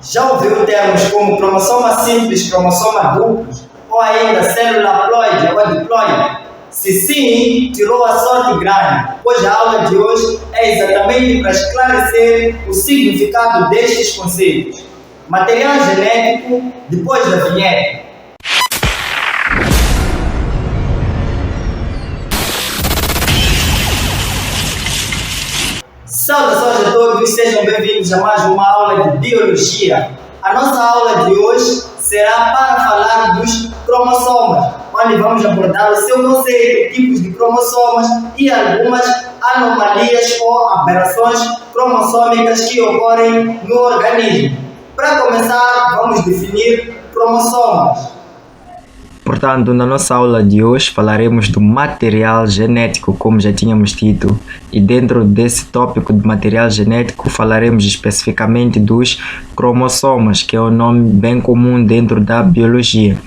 Já ouviu termos como cromossoma simples, cromossoma duplo, ou ainda célula haploide ou diploide? Se sim, tirou a sorte grande, pois a aula de hoje é exatamente para esclarecer o significado destes conceitos. Material genético, depois da vinheta. Saudações a todos, sejam bem-vindos a mais uma aula de Biologia. A nossa aula de hoje será para falar dos cromossomas, onde vamos abordar o seu conceito, tipos de cromossomas e algumas anomalias ou aberrações cromossômicas que ocorrem no organismo. Para começar, vamos definir cromossomas. Portanto, na nossa aula de hoje falaremos do material genético, como já tínhamos dito, e dentro desse tópico de material genético falaremos especificamente dos cromossomas, que é um nome bem comum dentro da biologia.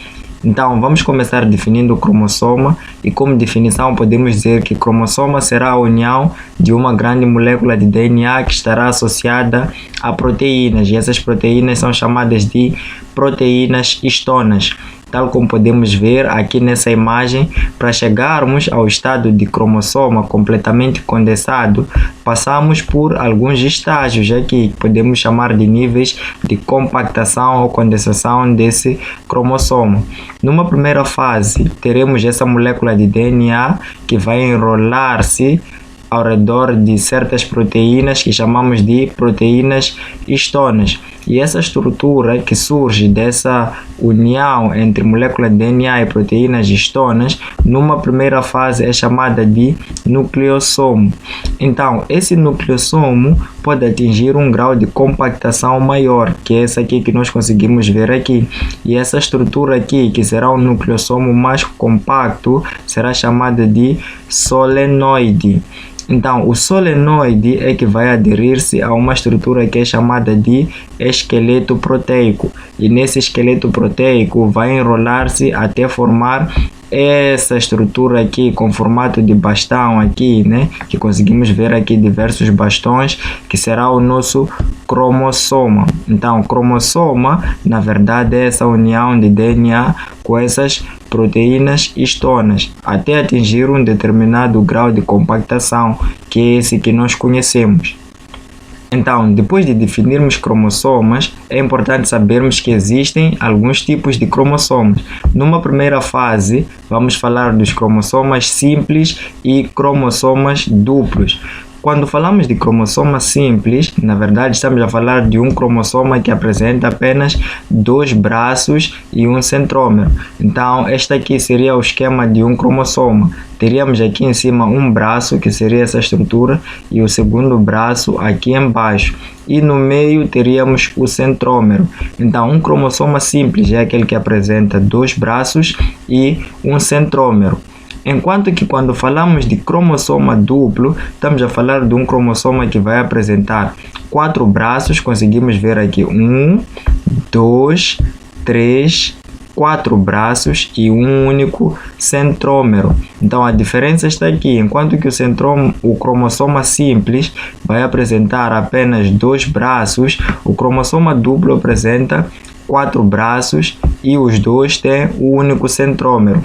Então, vamos começar definindo o cromossoma e como definição podemos dizer que cromossoma será a união de uma grande molécula de DNA que estará associada a proteínas, e essas proteínas são chamadas de proteínas histonas. Tal como podemos ver aqui nessa imagem, para chegarmos ao estado de cromossoma completamente condensado, passamos por alguns estágios aqui, que podemos chamar de níveis de compactação ou condensação desse cromossoma. Numa primeira fase, teremos essa molécula de DNA que vai enrolar-se ao redor de certas proteínas que chamamos de proteínas histonas. E essa estrutura que surge dessa união entre molécula de DNA e proteínas histonas, numa primeira fase é chamada de nucleossomo. Então, esse nucleossomo pode atingir um grau de compactação maior, que é essa aqui que nós conseguimos ver aqui. E essa estrutura aqui, que será um nucleossomo mais compacto, será chamada de solenoide. Então, o solenoide é que vai aderir-se a uma estrutura que é chamada de esqueleto proteico. E nesse esqueleto proteico vai enrolar-se até formar essa estrutura aqui com formato de bastão aqui, né? Que conseguimos ver aqui diversos bastões, que será o nosso cromossoma. Então, cromossoma, na verdade, é essa união de DNA com essas proteínas histonas, até atingir um determinado grau de compactação, que é esse que nós conhecemos. Então, depois de definirmos cromossomas, é importante sabermos que existem alguns tipos de cromossomas. Numa primeira fase, vamos falar dos cromossomas simples e cromossomas duplos. Quando falamos de cromossoma simples, na verdade estamos a falar de um cromossoma que apresenta apenas 2 braços e um centrômero. Então, este aqui seria o esquema de um cromossoma. Teríamos aqui em cima um braço, que seria essa estrutura, e o segundo braço aqui embaixo. E no meio teríamos o centrômero. Então, um cromossoma simples é aquele que apresenta 2 braços e um centrômero. Enquanto que quando falamos de cromossoma duplo, estamos a falar de um cromossoma que vai apresentar 4 braços, conseguimos ver aqui 1, 2, 3, 4 braços e um único centrômero. Então a diferença está aqui, enquanto que o cromossoma simples vai apresentar apenas 2 braços, o cromossoma duplo apresenta 4 braços e os dois têm o único centrômero.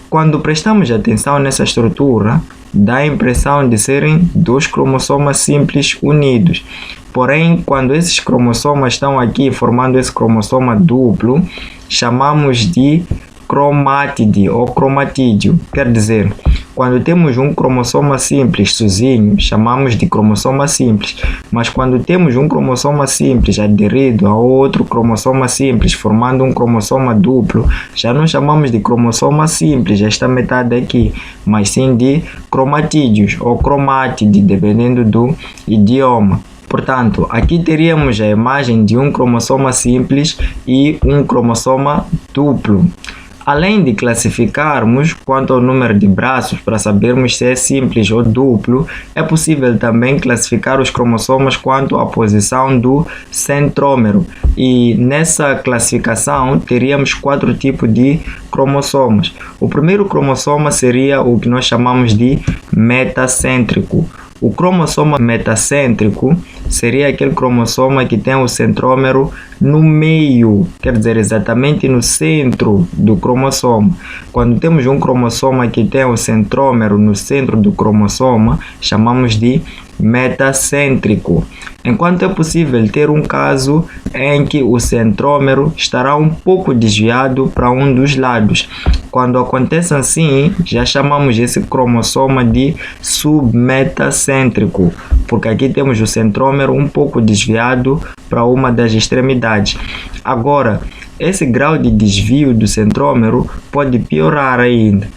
Quando prestamos atenção nessa estrutura, dá a impressão de serem 2 cromossomas simples unidos. Porém, quando esses cromossomas estão aqui formando esse cromossoma duplo, chamamos de cromátide ou cromatídeo. Quer dizer, quando temos um cromossoma simples sozinho, chamamos de cromossoma simples. Mas quando temos um cromossoma simples aderido a outro cromossoma simples, formando um cromossoma duplo, já não chamamos de cromossoma simples, esta metade aqui, mas sim de cromatídeos ou cromátide, dependendo do idioma. Portanto, aqui teríamos a imagem de um cromossoma simples e um cromossoma duplo. Além de classificarmos quanto ao número de braços para sabermos se é simples ou duplo, é possível também classificar os cromossomas quanto à posição do centrômero. E nessa classificação teríamos 4 tipos de cromossomas. O primeiro cromossoma seria o que nós chamamos de metacêntrico. O cromossoma metacêntrico seria aquele cromossoma que tem o centrômero no meio, quer dizer, exatamente no centro do cromossoma. Quando temos um cromossoma que tem o centrômero no centro do cromossoma, chamamos de metacêntrico. Enquanto é possível ter um caso em que o centrômero estará um pouco desviado para um dos lados. Quando acontece assim, já chamamos esse cromossoma de submetacêntrico, porque aqui temos o centrômero um pouco desviado para uma das extremidades. Agora, esse grau de desvio do centrômero pode piorar ainda.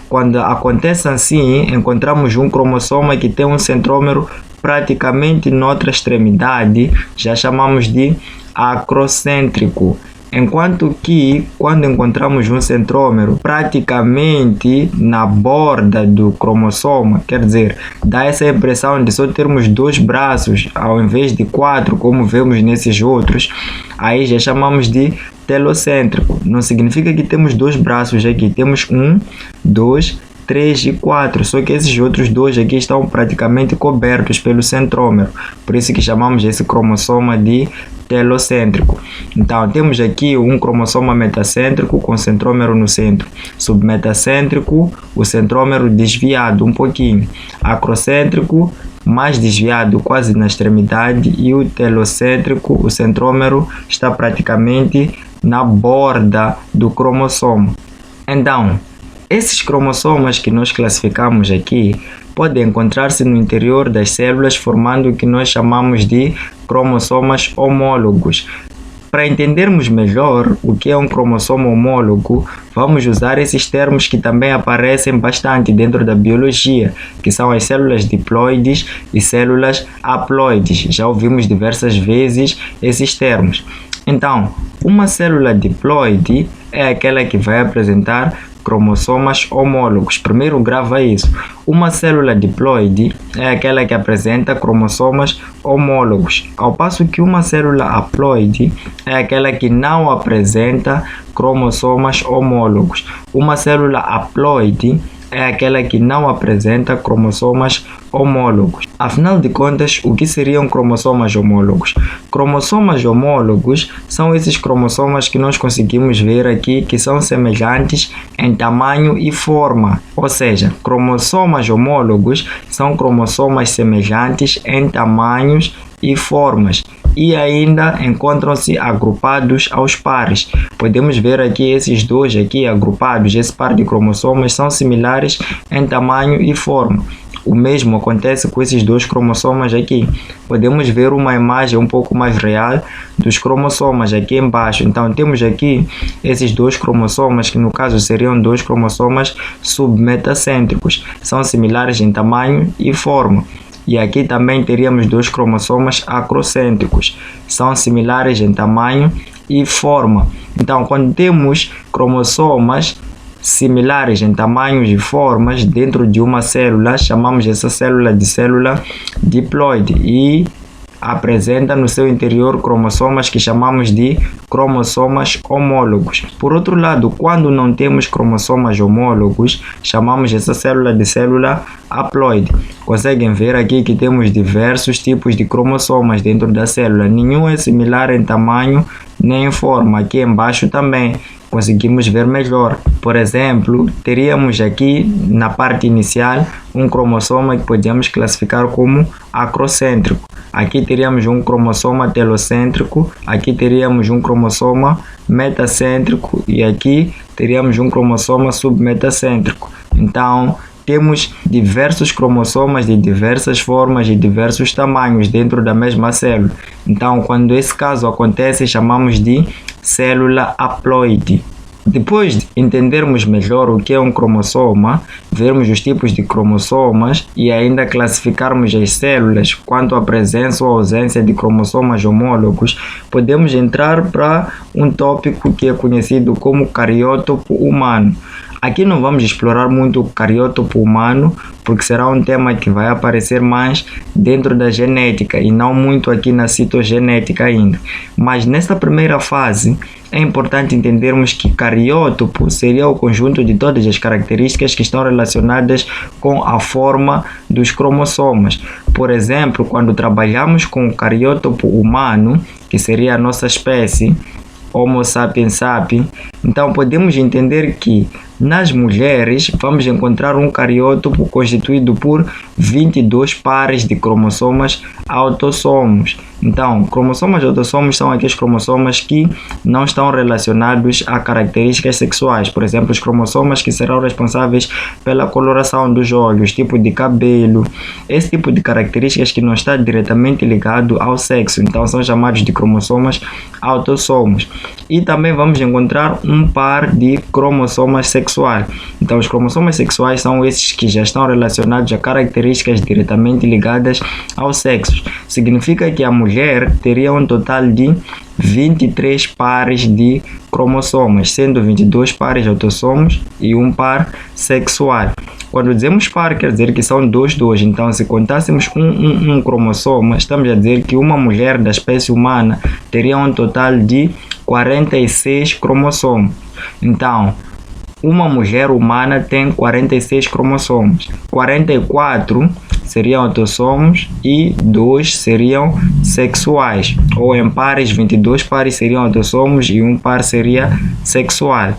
Quando acontece assim, encontramos um cromossoma que tem um centrômero praticamente noutra extremidade, já chamamos de acrocêntrico. Enquanto que, quando encontramos um centrômero praticamente na borda do cromossoma, quer dizer, dá essa impressão de só termos 2 braços ao invés de 4, como vemos nesses outros, aí já chamamos de telocêntrico. Não significa que temos 2 braços aqui, temos 1, 2, 3 e 4, só que esses outros 2 aqui estão praticamente cobertos pelo centrômero, por isso que chamamos esse cromossoma de telocêntrico. Então, temos aqui um cromossoma metacêntrico com centrômero no centro, submetacêntrico, o centrômero desviado um pouquinho, acrocêntrico, mais desviado quase na extremidade, e o telocêntrico, o centrômero está praticamente na borda do cromossoma. Então, esses cromossomas que nós classificamos aqui podem encontrar-se no interior das células, formando o que nós chamamos de cromossomas homólogos. Para entendermos melhor o que é um cromossomo homólogo, vamos usar esses termos que também aparecem bastante dentro da biologia, que são as células diploides e células haploides. Já ouvimos diversas vezes esses termos. Então, uma célula diploide é aquela que vai apresentar cromossomas homólogos. Primeiro grava isso. Uma célula diploide é aquela que apresenta cromossomas homólogos, ao passo que uma célula haploide é aquela que não apresenta cromossomas homólogos. Uma célula haploide é aquela que não apresenta cromossomas homólogos. Afinal de contas, o que seriam cromossomas homólogos? Cromossomas homólogos são esses cromossomas que nós conseguimos ver aqui, que são semelhantes em tamanho e forma. Ou seja, cromossomas homólogos são cromossomas semelhantes em tamanhos e formas, e ainda encontram-se agrupados aos pares. Podemos ver aqui esses 2 aqui agrupados, esse par de cromossomas são similares em tamanho e forma. O mesmo acontece com esses 2 cromossomas aqui. Podemos ver uma imagem um pouco mais real dos cromossomas aqui embaixo. Então temos aqui esses 2 cromossomas, que no caso seriam 2 cromossomas submetacêntricos. São similares em tamanho e forma. E aqui também teríamos 2 cromossomas acrocêntricos. São similares em tamanho e forma. Então, quando temos cromossomas similares em tamanhos e formas dentro de uma célula, chamamos essa célula de célula diploide e apresenta no seu interior cromossomas que chamamos de cromossomas homólogos. Por outro lado, quando não temos cromossomas homólogos, chamamos essa célula de célula haploide. Conseguem ver aqui que temos diversos tipos de cromossomas dentro da célula. Nenhum é similar em tamanho nem em forma. Aqui embaixo também conseguimos ver melhor. Por exemplo, teríamos aqui na parte inicial um cromossoma que podemos classificar como acrocêntrico. Aqui teríamos um cromossoma telocêntrico, aqui teríamos um cromossoma metacêntrico e aqui teríamos um cromossoma submetacêntrico. Então, temos diversos cromossomas de diversas formas e diversos tamanhos dentro da mesma célula. Então, quando esse caso acontece, chamamos de célula haploide. Depois de entendermos melhor o que é um cromossoma, vermos os tipos de cromossomas e ainda classificarmos as células quanto à presença ou ausência de cromossomas homólogos, podemos entrar para um tópico que é conhecido como cariótipo humano. Aqui não vamos explorar muito o cariótipo humano, porque será um tema que vai aparecer mais dentro da genética e não muito aqui na citogenética ainda. Mas nessa primeira fase é importante entendermos que cariótipo seria o conjunto de todas as características que estão relacionadas com a forma dos cromossomas. Por exemplo, quando trabalhamos com o cariótipo humano, que seria a nossa espécie, Homo sapiens sapiens, então podemos entender que nas mulheres vamos encontrar um cariótipo constituído por 22 pares de cromossomas autossomos. Então, cromossomas autossomos são aqueles cromossomas que não estão relacionados a características sexuais. Por exemplo, os cromossomas que serão responsáveis pela coloração dos olhos, tipo de cabelo, esse tipo de características que não está diretamente ligado ao sexo. Então, são chamados de cromossomas autossomos. E também vamos encontrar um par de cromossomas sexuais. Então, os cromossomas sexuais são esses que já estão relacionados a características diretamente ligadas ao sexo. Significa que a mulher teria um total de 23 pares de cromossomas, sendo 22 pares autossomos e um par sexual. Quando dizemos par, quer dizer que são dois. Então, se contássemos um cromossoma, estamos a dizer que uma mulher da espécie humana teria um total de 46 cromossomos. Então, uma mulher humana tem 46 cromossomos. 44 seriam autossomos e 2 seriam sexuais. Ou em pares, 22 pares seriam autossomos e um par seria sexual.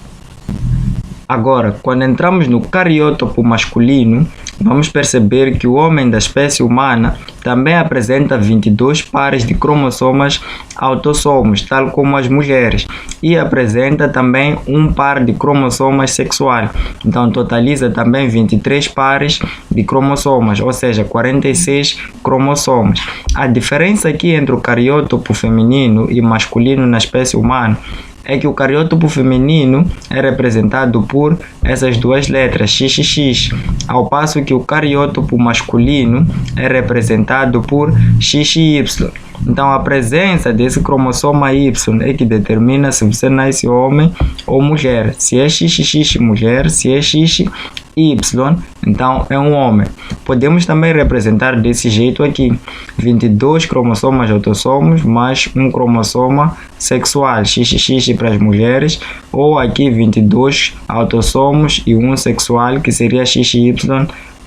Agora, quando entramos no cariótipo masculino, vamos perceber que o homem da espécie humana também apresenta 22 pares de cromossomas autossomos, tal como as mulheres, e apresenta também um par de cromossomas sexuais. Então, totaliza também 23 pares de cromossomas, ou seja, 46 cromossomas. A diferença aqui entre o cariótipo feminino e masculino na espécie humana é que o cariótipo feminino é representado por essas duas letras, XXX, ao passo que o cariótipo masculino é representado por XY. Então, a presença desse cromossoma Y é que determina se você nasce homem ou mulher. Se é XXX mulher, se é XY, então é um homem. Podemos também representar desse jeito aqui: 22 cromossomas autossomos mais um cromossoma sexual, XXX para as mulheres, ou aqui 22 autossomos e um sexual, que seria XY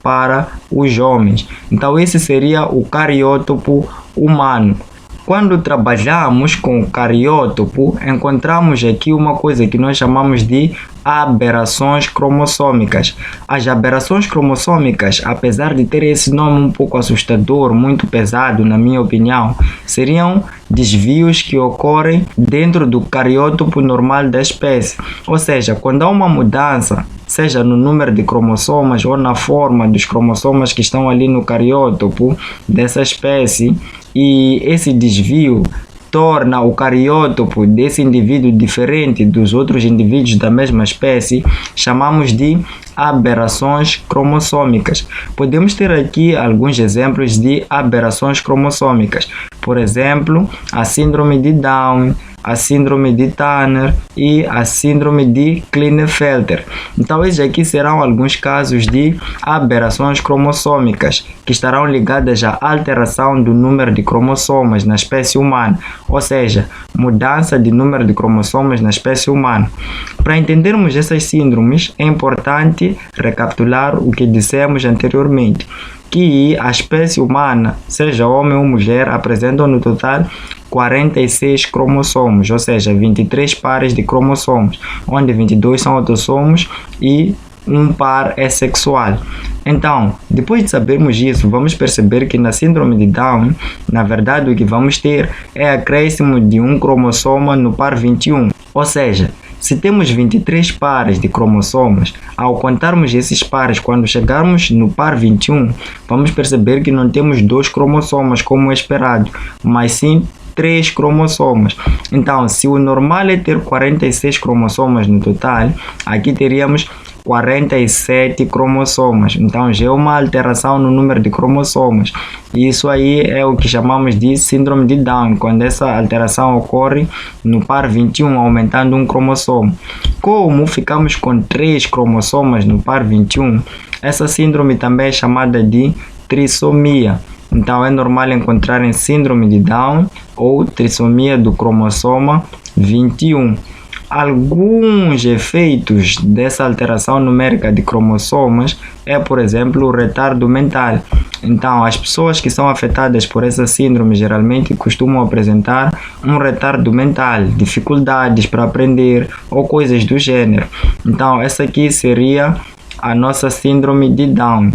para os homens. Então, esse seria o cariótipo humano. Quando trabalhamos com o cariótipo, encontramos aqui uma coisa que nós chamamos de aberrações cromossômicas. As aberrações cromossômicas, apesar de ter esse nome um pouco assustador, muito pesado na minha opinião, seriam desvios que ocorrem dentro do cariótipo normal da espécie. Ou seja, quando há uma mudança, seja no número de cromossomas ou na forma dos cromossomas que estão ali no cariótipo dessa espécie, e esse desvio torna o cariótipo desse indivíduo diferente dos outros indivíduos da mesma espécie, chamamos de aberrações cromossômicas. Podemos ter aqui alguns exemplos de aberrações cromossômicas. Por exemplo, a síndrome de Down, a síndrome de Turner e a síndrome de Klinefelter. Então, esses aqui serão alguns casos de aberrações cromossômicas que estarão ligadas à alteração do número de cromossomas na espécie humana, ou seja, mudança de número de cromossomas na espécie humana. Para entendermos essas síndromes, é importante recapitular o que dissemos anteriormente, que a espécie humana, seja homem ou mulher, apresentam no total 46 cromossomos, ou seja, 23 pares de cromossomos, onde 22 são autossomos e um par é sexual. Então, depois de sabermos isso, vamos perceber que na síndrome de Down, na verdade, o que vamos ter é acréscimo de um cromossoma no par 21, ou seja, se temos 23 pares de cromossomas, ao contarmos esses pares, quando chegarmos no par 21, vamos perceber que não temos 2 cromossomas como é esperado, mas sim 3 cromossomas. Então, se o normal é ter 46 cromossomas no total, aqui teríamos 47 cromossomas. Então já é uma alteração no número de cromossomas. E isso aí é o que chamamos de síndrome de Down, quando essa alteração ocorre no par 21, aumentando um cromossomo. Como ficamos com 3 cromossomas no par 21, essa síndrome também é chamada de trissomia. Então é normal encontrar em síndrome de Down ou trissomia do cromossoma 21. Alguns efeitos dessa alteração numérica de cromossomas é, por exemplo, o retardo mental. Então, as pessoas que são afetadas por essa síndrome geralmente costumam apresentar um retardo mental, dificuldades para aprender ou coisas do gênero. Então, essa aqui seria a nossa síndrome de Down.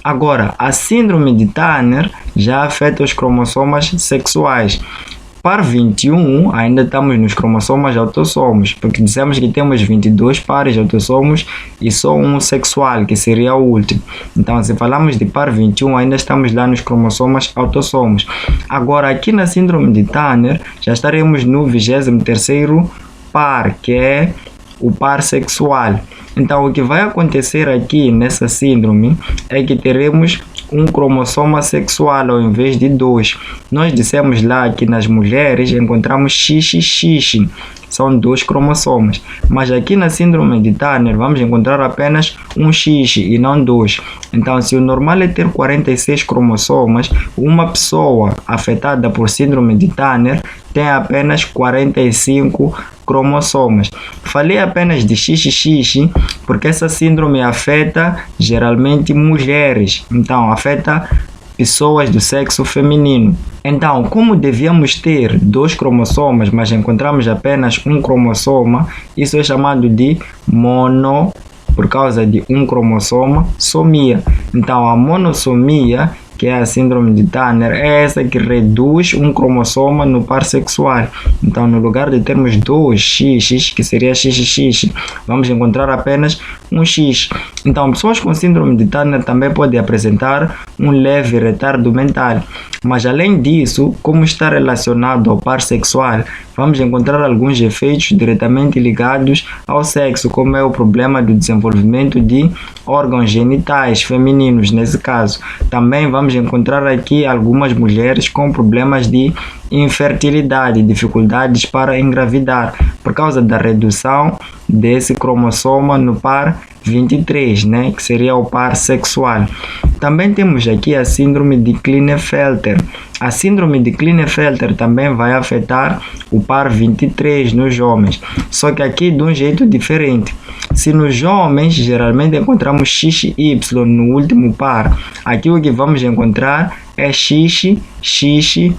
Agora, a síndrome de Turner já afeta os cromossomas sexuais. Par 21, ainda estamos nos cromossomas autossomos, porque dissemos que temos 22 pares de autossomos e só um sexual, que seria o último. Então, se falamos de par 21, ainda estamos lá nos cromossomas autossomos. Agora, aqui na síndrome de Turner, já estaremos no 23º par, que é o par sexual. Então, o que vai acontecer aqui nessa síndrome é que teremos um cromossoma sexual ao invés de 2. Nós dissemos lá que nas mulheres encontramos XXX, são 2 cromossomas. Mas aqui na síndrome de Turner vamos encontrar apenas um X e não 2. Então, se o normal é ter 46 cromossomas, uma pessoa afetada por síndrome de Turner tem apenas 45 cromossomas. Falei apenas de XXX porque essa síndrome afeta geralmente mulheres, então afeta pessoas do sexo feminino. Então, como devíamos ter 2 cromossomas, mas encontramos apenas um cromossoma, isso é chamado de mono, por causa de um cromossoma, somia. Então, a monossomia, que é a síndrome de Turner, é essa que reduz um cromossoma no par sexual. Então, no lugar de termos 2 X, que seria XXX, vamos encontrar apenas um X. Então, pessoas com síndrome de Turner também podem apresentar um leve retardo mental. Mas, além disso, como está relacionado ao par sexual, vamos encontrar alguns efeitos diretamente ligados ao sexo, como é o problema do desenvolvimento de órgãos genitais femininos, nesse caso. Também vamos encontrar aqui algumas mulheres com problemas de infertilidade, dificuldades para engravidar, por causa da redução desse cromossoma no par 23, né, que seria o par sexual. Também temos aqui a síndrome de Klinefelter. A síndrome de Klinefelter também vai afetar o par 23 nos homens, só que aqui de um jeito diferente. Se nos homens geralmente encontramos XY no último par, aqui o que vamos encontrar é XXY.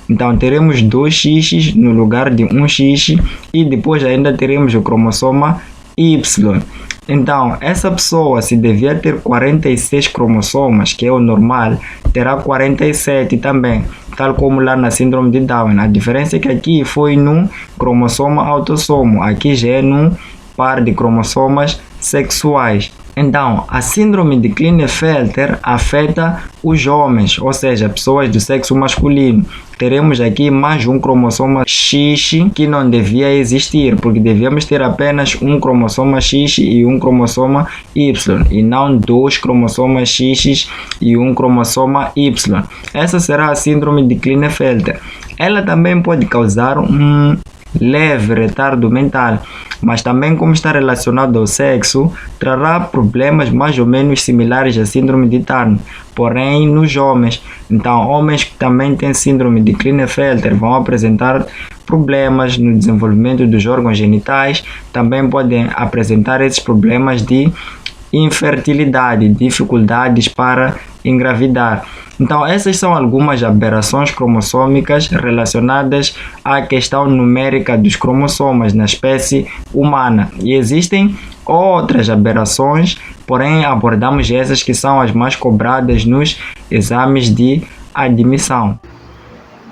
Então teremos 2X no lugar de 1X e depois ainda teremos o cromossoma Y. Então, essa pessoa, se devia ter 46 cromossomas, que é o normal, terá 47 também, tal como lá na síndrome de Down. A diferença é que aqui foi num cromossoma autossomo, aqui já é num par de cromossomas sexuais. Então, a síndrome de Klinefelter afeta os homens, ou seja, pessoas do sexo masculino. Teremos aqui mais um cromossoma X que não devia existir, porque devíamos ter apenas um cromossoma X e um cromossoma Y, e não 2 cromossomas X e um cromossoma Y. Essa será a síndrome de Klinefelter. Ela também pode causar um leve retardo mental, mas também, como está relacionado ao sexo, trará problemas mais ou menos similares à síndrome de Turner, porém nos homens. Então, homens que também têm síndrome de Klinefelter vão apresentar problemas no desenvolvimento dos órgãos genitais, também podem apresentar esses problemas de infertilidade, dificuldades para engravidar. Então, essas são algumas aberrações cromossômicas relacionadas à questão numérica dos cromossomas na espécie humana. E existem outras aberrações, porém abordamos essas que são as mais cobradas nos exames de admissão.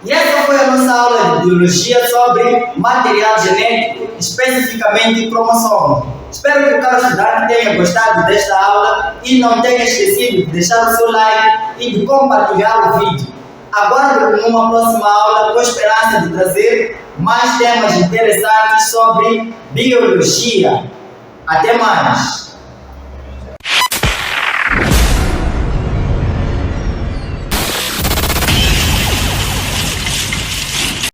E essa foi a nossa aula de biologia sobre material genético, especificamente cromossomas. Espero que o caro estudante tenha gostado desta aula e não tenha esquecido de deixar o seu like e de compartilhar o vídeo. Aguardo numa próxima aula com esperança de trazer mais temas interessantes sobre biologia. Até mais!